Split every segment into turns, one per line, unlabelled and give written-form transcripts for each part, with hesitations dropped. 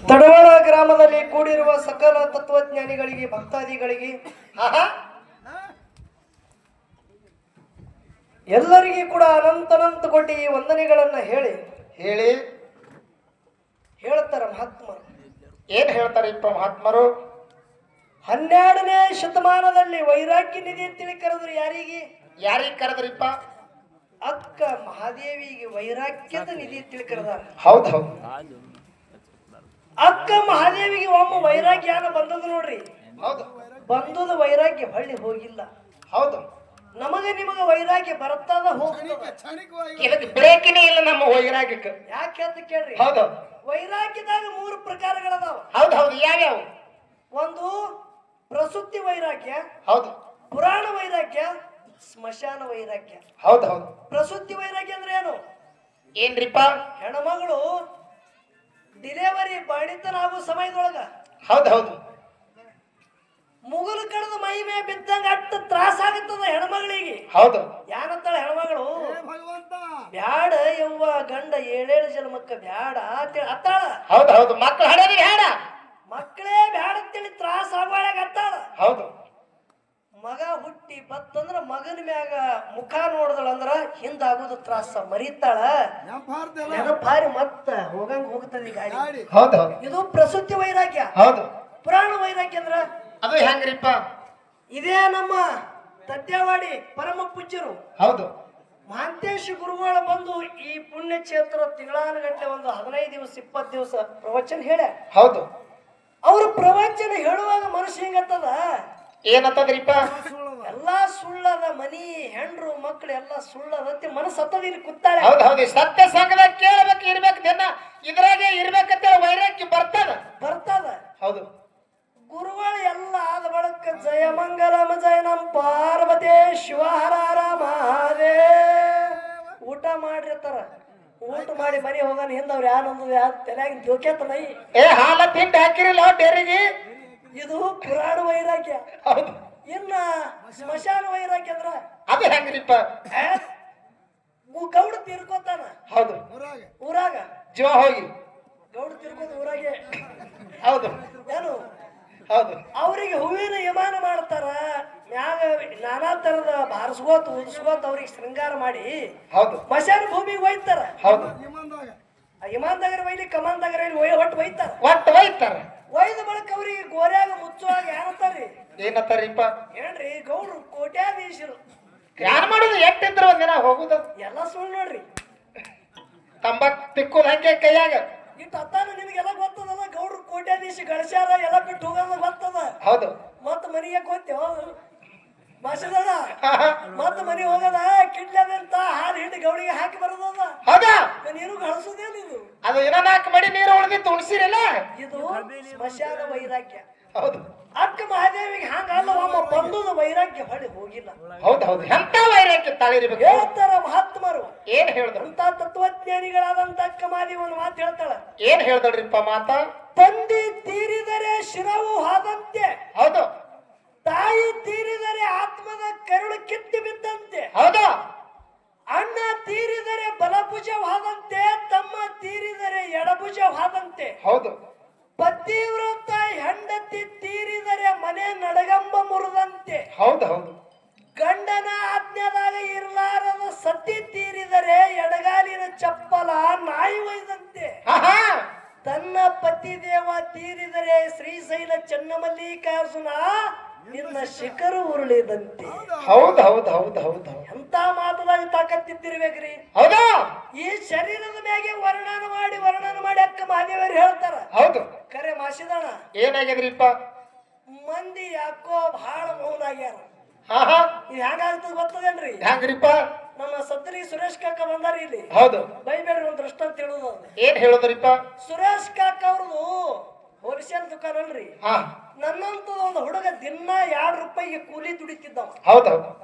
ತಡವಾಳ ಗ್ರಾಮದಲ್ಲಿ ಕೂಡಿರುವ ಸಕಲ ತತ್ವಜ್ಞಾನಿಗಳಿಗೆ ಭಕ್ತಾದಿಗಳಿಗೆ ಎಲ್ಲರಿಗೂ ಕೂಡ ಅನಂತ ಕೋಟಿ ವಂದನೆಗಳನ್ನ ಹೇಳಿ ಹೇಳ್ತಾರ ಮಹಾತ್ಮರು.
ಏನ್ ಹೇಳ್ತಾರಿಪ್ಪ ಮಹಾತ್ಮರು?
12ನೇ ಶತಮಾನದಲ್ಲಿ ವೈರಾಗ್ಯ ನಿಧಿ ಅಂತೇಳಿ ಕರೆದ್ರು. ಯಾರಿಗೆ
ಕರೆದ್ರಿಪ್ಪ?
ಅಕ್ಕ ಮಹಾದೇವಿಗೆ ವೈರಾಗ್ಯದ ನಿಧಿ ಅಂತೇಳಿ ಕರೆದಾರ.
ಹೌದು.
ಅಕ್ಕ ಮಹಾದೇವಿಗೆ ಒಮ್ಮ ವೈರಾಗ್ಯ ಬಂದದ ನೋಡ್ರಿ.
ಹೌದು.
ಬಂದದ ವೈರಾಗ್ಯ ಹೊಳ್ಳಿ ಹೋಗಿಲ್ಲ.
ಹೌದು.
ನಮಗೆ ನಿಮಗೆ ವೈರಾಗ್ಯ ಬರ್ತದ ಹೋಗ್ತದ.
ಇದಕ್ಕೆ ಬ್ರೇಕಿನೇ ಇಲ್ಲ ನಮ್ಮ ವೈರಾಗ್ಯಕ್ಕೆ.
ಯಾಕೆ ಅಂತ ಕೇಳ್ರಿ.
ಹೌದು.
ವೈರಾಗ್ಯದಾಗ 3 ಪ್ರಕಾರಗಳದಾವ.
ಹೌದು. ಯಾವ್ಯಾವ?
ಒಂದು ಪ್ರಸುತ್ತಿ ವೈರಾಗ್ಯ.
ಹೌದು.
ಪುರಾಣ ವೈರಾಗ್ಯ, ಸ್ಮಶಾನ ವೈರಾಗ್ಯ.
ಹೌದು.
ಪ್ರಸುತ್ತಿ ವೈರಾಗ್ಯ ಅಂದ್ರೆ ಏನು?
ಏನ್ರಿಪ್ಪ?
ಹೆಣ್ಮಗಳು ಡಿಲೆವರಿ ಬಡಿತನಾಗೋ ಸಮಯದೊಳಗ
ಹೌದು
ಮುಗುಲು ಕಡದ ಮೈ ಮೇ ಬಿದ್ದಂಗ ಅಟ್ಟ ತ್ರಾಸ ಆಗತ್ತದ ಹೆಣ್ಮಗಳಿಗೆ.
ಹೌದು.
ಯಾನತ್ತಾಳ ಹೆಣ್ಮಗಳು? ಬ್ಯಾಡ ಯವ್ವ ಗಂಡ 7 ಜನ್ಮಕ್ಕ ಬ್ಯಾಡ ಅತ್ತಾಳ.
ಹೌದು. ಮಕ್ಕಳು ಹಡೋದು ಬ್ಯಾಡ,
ಮಕ್ಕಳೇ ಬ್ಯಾಡ ಅಂತೇಳಿ ತ್ರಾಸ ಆಗೋಳಾಗ ಅತ್ತಾಳ.
ಹೌದು.
ಮಗ ಹುಟ್ಟಿ ಬತ್ತಂದ್ರ ಮಗನ ಮ್ಯಾಗ ಮುಖ ನೋಡಿದಳಂದ್ರ ಹಿಂದಾಗೋದು ತ್ರಾಸ ಮರಿತಾಳ. ನೆನಪಾರಿ ಮತ್ತ ಹೋಗ್ತದೆ ಗಾಡಿ.
ಹೌದು.
ಇದು ಪ್ರಸುತ್ತಿ ವೈರಾಗ್ಯ.
ಹೌದು.
ಪುರಾಣ ವೈರಾಗ್ಯ ಅಂದ್ರ
ಅದು ಹೆಂಗ್ರಿಪ್ಪ?
ಇದೇ ನಮ್ಮ ತತ್ಯವಾಡಿ ಪರಮ ಪೂಜ್ಯರು.
ಹೌದು.
ಮಹಾಂತೇಶ ಗುರುಗಳು ಬಂದು ಈ ಪುಣ್ಯ ಕ್ಷೇತ್ರ ತಿಂಗಳಾನುಗಟ್ಟಲೆ ಒಂದು 15 ದಿವಸ 20 ದಿವಸ ಪ್ರವಚನ ಹೇಳ.
ಹೌದು.
ಅವ್ರ ಪ್ರವಚನ ಹೇಳುವಾಗ ಮನಸ್ಸು ಹೆಂಗತ್ತದ?
ಏನತ್ತದ್ರಿಪ್ಪ?
ಎಲ್ಲಾ ಸುಳ್ಳದ, ಮನಿ ಹೆಂಡ್ರು ಮಕ್ಕಳು ಎಲ್ಲಾ ಸುಳ್ಳದಂತೆ ಮನಸ್ಸು ಹತ್ತದ. ಇಲ್ಲಿ ಕೂತಾಳೆ.
ಹೌದು. ಸತ್ಯ ಸಂಘದಾಗ ಕೇಳಬೇಕು, ಇರ್ಬೇಕು, ದಿನ ಇದ್ರಾಗೆ ಇರ್ಬೇಕಂತ ವೈರಾಗ್ಯ ಬರ್ತದ. ಹೌದು.
ಗುರುಗಳು ಎಲ್ಲ ಆದ ಬಳಕ ಜಯ ಮಂಗಲಮ ಜಯ ನಮ್ ಪಾರ್ವತಿ ಶಿವ ಹರ ಹರ ಮಹಾದೇವ ಊಟ ಮಾಡಿರ್ತಾರ. ಊಟ ಮಾಡಿ ಮನೆ ಹೋಗೋಣ ಹಿಂದವ್ರು ಯಾರು ತಲೆಯಾಗಿನ ಜೋಕ್ಯಾತ ನೈ
ಹಾಲ ತಿಂಡಿ ಹಾಕಿರಿಲ್ಲ ಡೇರಿಗೆ.
ಇದು ಪುರಾಣ ವೈರಾಗ್ಯ.
ಹೌದು.
ಇನ್ನ ಸ್ಮಶಾನ ವೈರಾಗ್ಯ ಅಂದ್ರ
ಅದು ಹೆಂಗ್ರಿಪ್ಪ?
ಗೌಡ ತೀರ್ಕೋತಾನ.
ಹೌದು.
ಊರಾಗ
ಜೀವ ಹೋಗಿ
ಗೌಡ ತೀರ್ಕೋತ ಊರಾಗೆ.
ಹೌದು.
ಏನು?
ಹೌದು.
ಅವ್ರಿಗೆ ಹೂವಿನ ಯಮಾನ ಮಾಡ್ತಾರ. ಮ್ಯಾಗ ನಾನಾ ತರದ ಬಾರಿಸ್ಕೋತ ಉದಿಸ್ಕೋತ ಅವ್ರಿಗೆ ಶೃಂಗಾರ ಮಾಡಿ.
ಹೌದು.
ಮಶಾನ ಭೂಮಿಗೆ ಒಯ್ತಾರ.
ಹೌದು.
ಯಮಾನ್ದಾಗರ ಒಯ್ಲಿ ಕಮಾನ್ದಾಗರ ಒಟ್ಟು ಒಯ್ತಾರ. ಒಯ್ದ ಬಳಕ ಅವ್ರಿಗೆ ಗೋರ್ಯಾಗ ಮುಚ್ಚುವಾಗ ಏನತ್ತಾರಿ?
ಏನತ್ತಾರಿಪ್ಪ?
ಏನ್ರಿ ಗೌಡ್ರು ಕೋಟ್ಯಾಧೀಶರು.
ಯಾರು ಮಾಡುದು? ಎಟ್ಟಿದ್ರು ಒಂದಿನ ಹೋಗುದ
ಎಲ್ಲ ಸುಳ್ಳು ನೋಡ್ರಿ.
ತಂಬಾಕ್ ತಿಕ್ಕೋದ್ ಹಂಗೆ ಕೈಯಾಗ
ಇಟ್ಟು ಅತ್ತಾನ ನಿಮ್ಗೆಲ್ಲ ಗೊತ್ತದಲ್ಲ. ಗೌಡ್ರು ಕೋಟ್ಯಾಧೀಶ ಗಳಿಸ್ಯಾರ, ಎಲ್ಲ ಬಿಟ್ಟು ಹೋಗೋದ ಗೊತ್ತದ.
ಹೌದು.
ಮತ್ತ ಮನೆಗೆ ಗೊತ್ತೇವ ಭಾಷೆದ ಮತ್ತ ಮನೆ ಹೋಗದ ಕಿಡ್ಲದಂತ ಹಾಲು ಹಿಂಡಿ ಗೌಡಿಗೆ ಹಾಕಿ ಬರೋದದ.
ಹೌದಾ?
ನೀರು ಗಳಿಸೋದೇನು ಇದು?
ಅದು ಏನೋ 4 ಮಡಿ ನೀರು ಉಳಿದಿತ್ತು ಉಳಿಸಿರಲ್ಲ.
ಇದು ಸ್ಮಶಾನ ವೈರಾಗ್ಯ.
ಹೌದು.
ಅಕ್ಕ ಮಹಾದೇವಿಗೆ ಹಂಗಲ್ಲ ಒಮ್ಮ ಬಂದದ ವೈರಾಗ್ಯ ಹೊಳಿ ಹೋಗಿಲ್ಲ.
ಹೌದು. ಎಂತ ವೈರಾಗ್ಯ ತಾಳಿರ್ಬೇಕು
ಹೇಳ್ತಾರ ಮಹಾತ್ಮರು.
ಏನ್ ಹೇಳಿದ್ರು?
ಅಂತ ತತ್ವಜ್ಞಾನಿಗಳಾದಂತ ಅಕ್ಕ ಮಹಾದೇವಿ ಒಂದು ಮಾತು ಹೇಳ್ತಾಳ.
ಏನ್ ಹೇಳ್ದಳ್ರಿಪ್ಪ ಮಾತ?
ತಂದೆ ತೀರಿದರೆ ಶಿರವು ಹಾದಂತೆ.
ಹೌದು.
ತಾಯಿ ತೀರಿದರೆ ಆತ್ಮದ ಕರುಳು ಕಿತ್ತಿ ಬಿದ್ದಂತೆ.
ಹೌದು.
ಅಣ್ಣ ತೀರಿದರೆ ಬಲಭುಜವಾದಂತೆ, ತಮ್ಮ ತೀರಿದರೆ ಎಡಭುಜವಾದಂತೆ.
ಹೌದು.
ಪತಿವ್ರತ ಹೆಂಡತಿ ತೀರಿದರೆ ಮನೆ ನಡಗಂಬ ಮುರಿದಂತೆ.
ಹೌದು.
ಗಂಡನ ಆಜ್ಞಾದಾಗ ಇರಲಾರದ ಸತಿ ತೀರಿದರೆ ಎಡಗಾಲಿನ ಚಪ್ಪಲ ನಾಯಿ ಒಯ್ದಂತೆ. ತನ್ನ ಪತಿ ದೇವ ತೀರಿದರೆ ಶ್ರೀಶೈಲ ಚನ್ನಮಲ್ಲಿಕಾರ್ಜುನ ನಿನ್ನ ಶಿಖರು ಉರುಳಿದಂತೆ.
ಹೌದು.
ಎಂತ ಮಾತದಾಗ ತಾಕತ್ತಿದ್ದಿರ್ಬೇಕ್ರಿ.
ಹೌದಾ?
ಈ ಶರೀರದ ಮ್ಯಾಗೆ ವರ್ಣನ ಮಾಡಿ ಅಕ್ಕ ಮಹಾದೇವರು ಹೇಳ್ತಾರ.
ಹೌದು.
ಕರೆ ಮಾಸಿದಣ
ಏನಾಗ್ಯದ್ರಿಪ್ಪ?
ಮಂದಿ ಯಾಕೋ ಬಹಳ ಮೌನ ಆಗ್ಯಾರ. ಇದು ಹೆಂಗಾಗ್ತದ ಗೊತ್ತದೇನ್ರಿ?
ಹೆಂಗ್ರಿಪ್ಪ?
ನಮ್ಮ ಸದ್ರಿ ಸುರೇಶ್ ಕಾಕ ಬಂದಾರ ಇಲ್ಲಿ.
ಹೌದು.
ಬೈಬೇಡ್ರಿ ಒಂದ್ ದೃಷ್ಟ ಅಂತ ಹೇಳುದು.
ಏನ್ ಹೇಳುದ್ರಿಪ್ಪ?
ಸುರೇಶ್ ಕಾಕ ಅವ್ರದು ಹೋಲ್ಸೇಲ್ ದುಕಾನ್ ಅಲ್ರಿ. ನನ್ನಂತ ಒಂದು ಹುಡುಗ ದಿನ 2 ರೂಪಾಯಿಗೆ ಕೂಲಿ ದುಡಿತಿದ್ದವ.
ಹೌದು.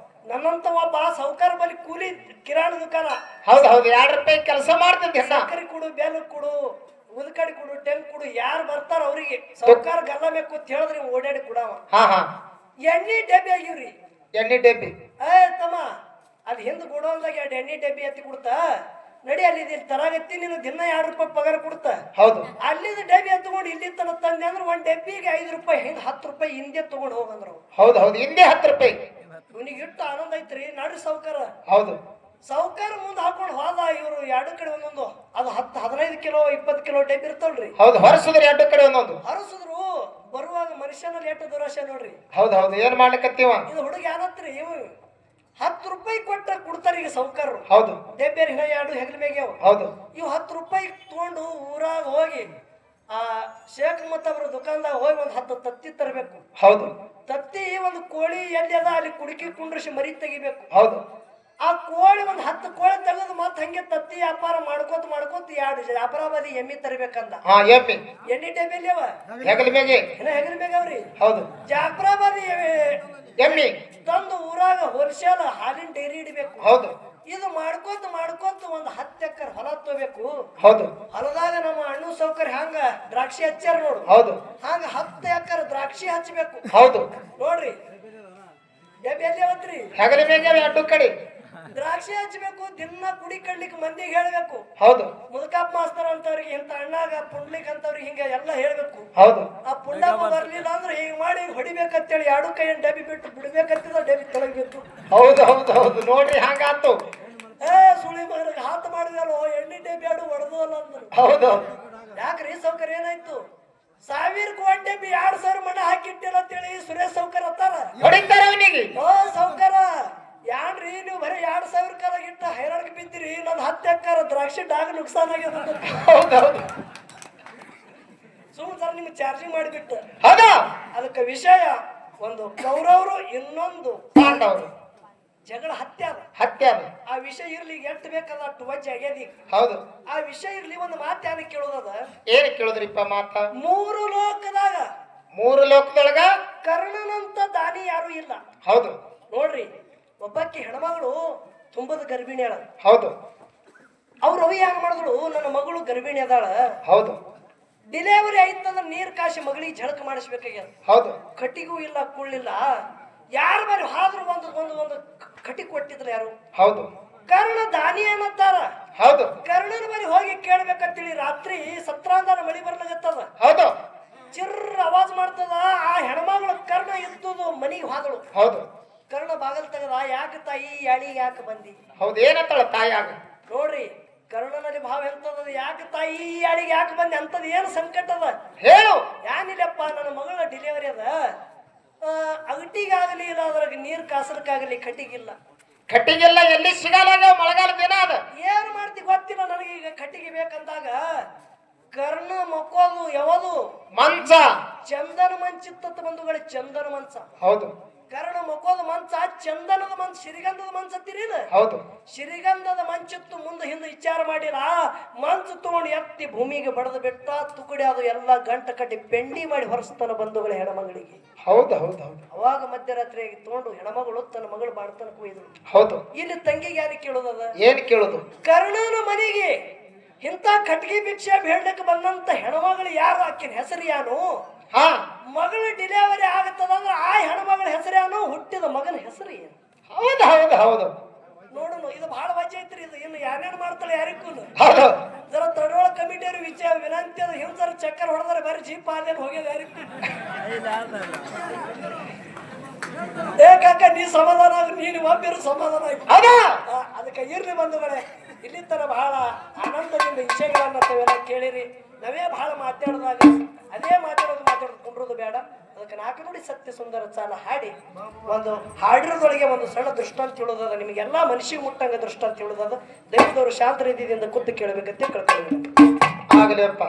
ನನ್ನಂತ ಒಬ್ಬ ಸೌಕಾರ ಬಲಿ ಕೂಲಿ ಕಿರಾಣ ದುಕಾನ.
ಹೌದು. 2 ರೂಪಾಯಿ ಕೆಲಸ ಮಾಡ್ತಿದ್ದೆ.
ಸಕ್ಕರೆ ಕೊಡು, ಬೆಲ್ಲ ಕೊಡು, ಉದ್ಕಡಿ ಕೊಡು, ಟೆಂಕ್ ಕೊಡು, ಯಾರು ಬರ್ತಾರ ಅವ್ರಿಗೆ ಸೌಕಾರ ಗಲ್ಲ ಬೇಕು ಅಂತ ಹೇಳಿದ್ರಿ ಓಡಾಡಿ ಕೊಡವ. ಎಣ್ಣೆ ಡಬ್ಬಿ ಆಗಿವ್ರಿ.
ಎಣ್ಣೆ ಡಬ್ಬಿ
ತಮ್ಮ ಅದ್ ಹಿಂದ್ ಕೊಡೋದಾಗ 2 ಎಣ್ಣೆ ಡಬ್ಬಿ ಎತ್ತಿ ಕೊಡ್ತಾ. ನಡಿ ಅಲ್ಲಿ ತರಾಗತ್ತಿ ನೀನು ದಿನ 2 ರೂಪಾಯಿ ಪಗಾರ ಕೊಡ್ತಾ.
ಹೌದು.
ಅಲ್ಲಿಂದ ಡಬ್ಬಿ ಎತ್ತು ತಗೊಂಡು ಇಲ್ಲಿ ತನ ತಂದೆ ಅಂದ್ರೆ ಒಂದ್ ಡಬ್ಬಿಗೆ 5 ರೂಪಾಯಿ ಹಿಂಗ್ 10 ರೂಪಾಯಿ ಹಿಂದೆ ತಗೊಂಡು ಹೋಗಂದ್ರು.
ಹೌದು ಹೌದು, ಹಿಂದೆ 10 ರೂಪಾಯಿ.
ಇವನಿಗೆ ಇಟ್ಟು ಆನಂದ ಐತ್ರಿ. ನಡ್ರಿ ಸಾವ್ಕಾರ.
ಹೌದು,
ಸಾವ್ಕಾರ ಮುಂದೆ ಹಾಕೊಂಡು ಹೋದ. ಇವರು ಎರಡು ಕಡೆ ಒಂದೊಂದು ಅದು 10-15 ಕಿಲೋ 20 ಕಿಲೋ ಡಬ್ಬಿ ಇರ್ತಾವ್ರಿ.
ಹೌದು, ಹೊರಸುದ್ರಿ ಎರಡು ಕಡೆ ಒಂದೊಂದು.
ಹರಸಿದ್ರು ಬರುವಾಗ ಮನುಷ್ಯನಲ್ಲಿ ಎಷ್ಟು ದುರಾಶೆ ನೋಡ್ರಿ.
ಹೌದು ಹೌದು, ಏನ್ ಮಾಡ್ಲಿಕತ್ತೀವ?
ಇದು ಹುಡುಗ ಏನತ್ರಿ, ಇವು 10 ರೂಪಾಯಿ ಕೊಟ್ಟ ಕೊಡ್ತಾರ ಈಗ ಸಾವ್ಕಾರರು.
ಹೌದು,
ಡಬ್ಬೇರಿ ಹಿನ ಎರಡು ಹೆಗಲ ಮೇಗೆ ಅವು.
ಹೌದು,
ಇವು 10 ರೂಪಾಯಿ ತಗೊಂಡು ಊರಾಗ ಹೋಗಿ ಆ ಶೇಖ್ ಮತ್ತವ್ರ ದುಕಾನ್ದಾಗ ಹೋಗಿ ಒಂದು 10 ತತ್ತಿ ತರಬೇಕು.
ಹೌದು,
ತತ್ತಿ ಒಂದು ಕೋಳಿ ಎಲ್ಲಿ ಅದ ಅಲ್ಲಿ ಕುಡಿಕಿ ಕುಂಡ್ರಿಸಿ ಮರಿ ತೆಗಿಬೇಕು.
ಹೌದು,
ಆ ಕೋಳಿ ಒಂದು 10 ಕೋಳಿ ತೆಗೆದು ಮತ್ತೆ ಹಂಗೆ ತತ್ತಿ ವ್ಯಾಪಾರ ಮಾಡ್ಕೋತ ಎರಡು ಜಾಫರಾಬಾದಿ ಎಮ್ಮಿ ತರಬೇಕಂದ. ಎಣ್ಣೆ ಡಬ್ಬಿಲಿ ಅವ
ಹೆಗಲ ಮೇಗೆ
ಇನ್ನ ಹೆಗಲ ಮೇಗವ್ರಿ.
ಹೌದು,
ಜಾಫರಾಬಾದಿ
ಎಮ್ಮಿ
ತಂದು ಊರಾಗ ಹೋಲ್ಸೇಲ್ ಹಾಲಿನ ಡೈರಿ ಇಡಬೇಕು.
ಹೌದು,
ಇದು ಮಾಡ್ಕೋತ ಒಂದು 10 ಎಕರೆ ಹೊಲ ತಗೋಬೇಕು.
ಹೌದು,
ಹೊಲದಾಗ ನಮ್ಮ ಅಣ್ಣು ಸೌಕರ್ಯ ಹಂಗ ದ್ರಾಕ್ಷಿ ಹಚ್ಚಾರ ನೋಡು.
ಹೌದು,
ಹಂಗ 10 ಎಕರೆ ದ್ರಾಕ್ಷಿ ಹಚ್ಚಬೇಕು.
ಹೌದು
ನೋಡ್ರಿ ಡಬ್ಬಿ ಎಲ್ಲಿ ಅವತ್ರಿ
ಹೆಗಲ ಮೇಗೆ ಎರಡು ಕಡೆ
ದ್ರಾಕ್ಷಿ ಹಚ್ಚಬೇಕು. ದಿನ ಕುಡಿ ಕಡ್ಲಿಕ್ಕೆ ಮಂದಿಗೆ ಹೇಳ್ಬೇಕು.
ಹೌದು,
ಮುದುಕಪ್ಪ ಮಾಸ್ತರ್ ಅಂತವ್ರಿಗೆ ಇಂತ ಅಣ್ಣಾಗ ಪುಂಡ್ಲಿಕ್ ಅಂತವ್ರಿಗೆ ಹಿಂಗ ಎಲ್ಲ ಹೇಳ್ಬೇಕು.
ಹೌದು,
ಆ ಪುಂಡಪ್ಪ ಬರ್ಲಿಲ್ಲ ಅಂದ್ರೆ ಹಿಂಗ್ ಮಾಡಿ ಹೊಡಿಬೇಕಂತೇಳಿ ಎರಡು ಕೈಯನ್ನು ಡಬ್ಬಿ ಬಿಟ್ಟು ಬಿಡ್ಬೇಕಂತಿದ ಡಬ್ಬಿ ತೊಲಗಬೇಕು.
ಹೌದು ಹೌದು ಹೌದು, ನೋಡ್ರಿ ಹಂಗಾತು.
ಸುಳಿ ಮಗನಿಗೆ ಹಾತ್ ಮಾಡಿದಲ್ಲೋ ಎಣ್ಣೆ ಡಬ್ಬಿ ಆಡು ಹೊಡೆದು ಅಲ್ಲ ಅಂದ್ರು.
ಹೌದು,
ಯಾಕ್ರಿ ಸೌಕರ್ಯ ಏನಾಯ್ತು? 1000 ಕೋಟಿ ಡಬ್ಬಿ 2000 ಮಣ ಹಾಕಿಟ್ಟಿಲ್ಲ ಅಂತೇಳಿ ಸುರೇಶ್ ಸೌಕರ್ ಅತ್ತಾರ
ಹೊಡಿತಾರ ಅವನಿಗೆ.
ಓ ಸೌಕರ ಯಾನ್ರಿ ನೀವು ಬರೀ 2000 ಕಾಲ ಇಟ್ಟ ಹೈರಾಣಿಗೆ ಬಿದ್ದಿರಿ. ನನ್ 10 ಎಕರೆ ದ್ರಾಕ್ಷಿ ಡಾಗ ನುಕ್ಸಾನ್ ಆಗ್ಯದ.
ಹೌದೌದು,
ಸುಮ್ಮನೆ ಸರ್ ನಿಮ್ಗೆ ಚಾರ್ಜಿಂಗ್ ಮಾಡಿಬಿಟ್ಟು.
ಹೌದಾ?
ಅದಕ್ಕೆ ವಿಷಯ ಒಂದು ಕೌರವರು ಇನ್ನೊಂದು
ಪಾಂಡವರು
ಜಗಳ ಹತ್ಯಾದ. ಆ ವಿಷಯ ಇರ್ಲಿ ಎಷ್ಟು ಬೇಕದ ಅಷ್ಟು ವಜ್ಜೆ ಆಗ್ಯದ ಈಗ.
ಹೌದು,
ಆ ವಿಷಯ ಇರ್ಲಿ ಒಂದು ಮಾತು ಯಾರು ಕೇಳೋದದ?
ಏನ್ ಕೇಳುದ್ರಿಪ್ಪ ಮಾತ?
3 ಲೋಕದಾಗ
3 ಲೋಕದೊಳಗ
ಕರ್ಣನಂತ ದಾನಿ ಯಾರು ಇಲ್ಲ.
ಹೌದು,
ನೋಡ್ರಿ ಒಬ್ಬಾಕಿ ಹೆಣ್ಮಗಳು ತುಂಬದ ಗರ್ಭಿಣಿ ಅಳ.
ಹೌದು,
ಅವ್ರ ಅವಿ ಹ್ಯಾಂಗ ಮಾಡಿದ್ರು, ನನ್ನ ಮಗಳು ಗರ್ಭಿಣಿ ಅದಾಳ,
ಹೌದು,
ಡಿಲಿವರಿ ಆಯ್ತಂದ್ರ ನೀರ್ ಕಾಶಿ ಮಗಳಿಗೆ ಝಳಕ ಮಾಡಿಸ್ಬೇಕಾಗ್ಯದ.
ಹೌದು,
ಕಟ್ಟಿಗೂ ಇಲ್ಲ ಕುಳ್ಳಿಲ್ಲ. ಯಾರು ಬಾರಿ ಹಾದ್ರು ಒಂದು ಒಂದು ಒಂದು ಕಟ್ಟಿ ಕೊಟ್ಟಿದ್ರು ಯಾರು?
ಹೌದು,
ಕರ್ಣ ದಾನಿ ಅನ್ನತ್ತಾರ.
ಹೌದು,
ಕರ್ಣನ ಬರಿ ಹೋಗಿ ಕೇಳ್ಬೇಕಂತೇಳಿ ರಾತ್ರಿ ಸತ್ರಾಂಧಾರ ಮಳಿ ಬರ್ಲಾಗತ್ತದ.
ಹೌದು,
ಚಿರ್ರ ಆವಾಜ್ ಮಾಡ್ತದ. ಆ ಹೆಣ್ಮಗಳು ಕರ್ಣ ಇದ್ದದು ಮನಿಗೆ ಹೋದಳು.
ಹೌದು,
ಕರ್ಣ ಬಾಗಲ್ ತೆಗದ, ಯಾಕೆ ತಾಯಿ ಯಾಳಿ ಯಾಕೆ ಬಂದಿ?
ಹೌದು, ಏನಂತಾಳ ತಾಯಾಗ?
ನೋಡ್ರಿ ಕರ್ಣನಲ್ಲಿ ಭಾವ ಎಂತದ, ಯಾಕೆ ತಾಯಿ ಯಾಳಿಗೆ ಯಾಕೆ ಬಂದಿ ಅಂತದ್ ಏನ್ ಸಂಕಟ ಅದ
ಹೇಳು.
ಏನಿಲ್ಲಪ್ಪ, ನನ್ನ ಮಗಳ ಡಿಲಿವರಿ ಅದ, ಅಗಟಿಗಾಗಲಿ ಇಲ್ಲ ಅದ್ರಾಗ ನೀರ್ ಕಾಸಲಕ್ಕಾಗಲಿ ಕಟ್ಟಿಗಿಲ್ಲ.
ಕಟ್ಟಿಗೆಲ್ಲ ಎಲ್ಲಿ ಸಿಗಲ್ಲ, ಮಳೆಗಾಲ ದಿನ ಅದ.
ಏನ್ ಮಾಡ್ತಿ ಗೊತ್ತಿಲ್ಲ ನನಗೆ. ಈಗ ಕಟ್ಟಿಗೆ ಬೇಕಂದಾಗ ಕರ್ಣ ಮಕ್ಕೋದು ಯಾವುದು?
ಮಂಚ.
ಚಂದನ ಮಂಚಿತ್ತ ಬಂಧುಗಳೇ, ಚಂದನ ಮಂಚ.
ಹೌದು,
ಕರ್ಣ ಮಕ್ಕೋದು ಮಂಚ, ಚಂದನದ ಮಂಚ, ಸಿರಿಗಂಧದ ಮಂಚ ಅಂತೀರಿಲ್ಲ.
ಹೌದು,
ಸಿರಿಗಂಧದ ಮಂಚಿತ್ತು ಮುಂದೆ ಹಿಂದೆ ವಿಚಾರ ಮಾಡಿಲ್ಲ. ಮಂಚ ತಗೊಂಡು ಎತ್ತಿ ಭೂಮಿಗೆ ಬಡದು ಬಿಟ್ಟ, ತುಕಡಿ ಅದು ಎಲ್ಲ ಗಂಟ ಕಟ್ಟಿ ಪೆಂಡಿ ಮಾಡಿ ಹೊರಸ್ತಾನ ಬಂಧುಗಳ ಹೆಣ್ಮಗಳಿಗೆ.
ಹೌದು, ಹೌದು, ಹೌದು.
ಅವಾಗ ಮಧ್ಯರಾತ್ರಿಯಾಗಿ ತಗೊಂಡು ಹೆಣ್ಮಗಳು ತನ್ನ ಮಗಳು ಬಾಡ್ತನಕ್ಕೆ ಒಯ್ದಳು.
ಹೌದು,
ಇಲ್ಲಿ ತಂಗಿಗೆ ಯಾರಿಗೆ ಕೇಳೋದದ?
ಏನ್ ಕೇಳುದು?
ಕರ್ಣನ ಮನೆಗೆ ಇಂಥ ಕಟ್ಗಿ ಭಿಕ್ಷೆ ಬೇಡಕ್ಕೆ ಬಂದಂತ ಹೆಣ್ಮಗಳು ಯಾರು? ಆಕಿನ ಹೆಸರು ಯಾನು?
ಹಾ,
ಮಗಳ ಡಿಲಿವರಿ ಆಗತ್ತದಂದ್ರ ಆ ಹೆಣ್ಮಗಳ ಹೆಸರು ಯಾನು? ಹುಟ್ಟಿದ ಮಗನ ಹೆಸರು ಏನು?
ಹೌದು, ಹೌದು, ಹೌದು.
ನೋಡೋಣ, ಇದು ಬಹಳ ವಜ್ಜೆ ಐತ್ರಿ. ಇದು ಇನ್ನು ಯಾರ್ಯಾರು ಮಾಡ್ತಾಳೆ ಯಾರಿಗೂ.
ಹೌದು,
ಜರ ತಡೋಳ ಕಮಿಟಿಯವ್ರು ವಿನಂತಿ ಅದ. ಹಿಂಸರ ಚಕ್ಕರ್ ಹೊಡೆದ್ರೆ ಬರೀ ಜೀಪ್ ಆದೇನು ಹೋಗ್ಯದ ಯಾರಿಗೂ. ಏ ಕಾಕ, ನೀ ಸಮಾಧಾನ ಆಗ, ನೀನು ಒಬ್ಬಿರು ಸಮಾಧಾನ ಆಗಿ. ಅದಕ್ಕೆ ಇರ್ಲಿ ಬಂಧುಗಳೇ, ಇಲ್ಲಿ ತರ ಬಹಳ ಆನಂದದಿಂದ ವಿಷಯಗಳನ್ನ ತಾವೆಲ್ಲ ಕೇಳಿರಿ. ನಾವೇ ಬಹಳ ಮಾತಾಡಿದಾಗ ಅದೇ ಮಾತಾಡೋದು ಕುಂಡ್ರೋದು ಬೇಡ. ಅದಕ್ಕೆ 4 ನುಡಿ ಸತ್ಯ ಸುಂದರ ಚಾಲ ಹಾಡಿ ಒಂದು ಹಾಡಿರೋದೊಳಗೆ ಒಂದು ಸಣ್ಣ ದೃಷ್ಟಾಂತ ಹೇಳೋದದ. ನಿಮಗೆಲ್ಲಾ ಮನುಷ್ಯ ಮುಟ್ಟಂಗ ದೃಷ್ಟಾಂತ ಹೇಳೋದದ. ದೈವದವರು ಶಾಂತ ರೀತಿಯಿಂದ ಕೂತು ಕೇಳಬೇಕಂತ ಕೇಳ್ಕೊಳ್ಳಿ.
ಆಗಲಿ ಅಪ್ಪ.